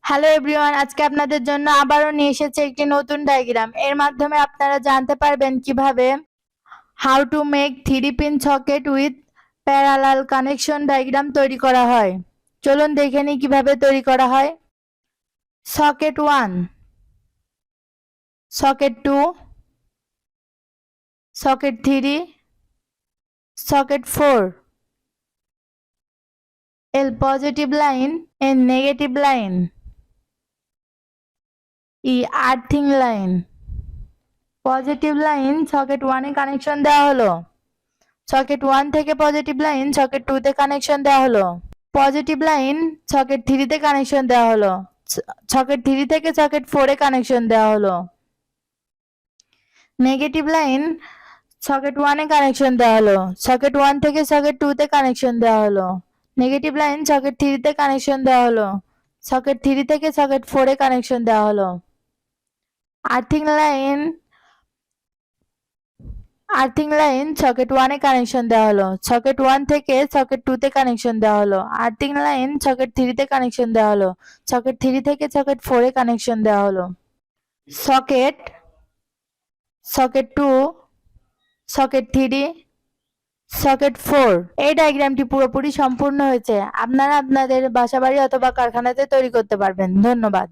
Hello everyone, আজকে আপনাদের জন্য আবারও নিয়ে এসেছে একটি নতুন ডায়াগ্রাম। এর মাধ্যমে আপনারা জানতে পারবেন কিভাবে how to make 3 pin socket with parallel connection diagram তৈরি করা হয়। চলুন দেখে নিই কিভাবে তৈরি করা হয়। Socket 1, socket 2, socket 3, socket 4, L positive line, N negative line, E earthing line. Positive line socket 1 এ কানেকশন দেওয়া হলো। সকেট 1 থেকে পজিটিভ লাইন সকেট 2 তে কানেকশন দেওয়া হলো। পজিটিভ লাইন সকেট 3 তে কানেকশন দেওয়া হলো। সকেট 3 থেকে সকেট 4 এ কানেকশন দেওয়া হলো। নেগেটিভ লাইন সকেট 1 এ কানেকশন দেওয়া হলো। সকেট 1 থেকে সকেট 2 তে কানেকশন দেওয়া হলো। নেগেটিভ লাইন সকেট 3 তে কানেকশন দেওয়া হলো। সকেট 3 থেকে সকেট 4 এ কানেকশন দেওয়া হলো। আর্থিং লাইন সকেট 1 এ কানেকশন দেওয়া হলো। সকেট 1 থেকে সকেট 2 তে কানেকশন দেওয়া হলো। আর্থিং লাইন সকেট 3 তে কানেকশন দেওয়া হলো। সকেট 3 থেকে সকেট 4 এ কানেকশন দেওয়া হলো। Socket 2, socket 3, socket 4। এই ডায়াগ্রামটি পুরোপুরি সম্পূর্ণ হয়েছে। আপনারা আপনাদের বাসাবাড়ি অথবা কারখানাতে তৈরি করতে পারবেন। ধন্যবাদ।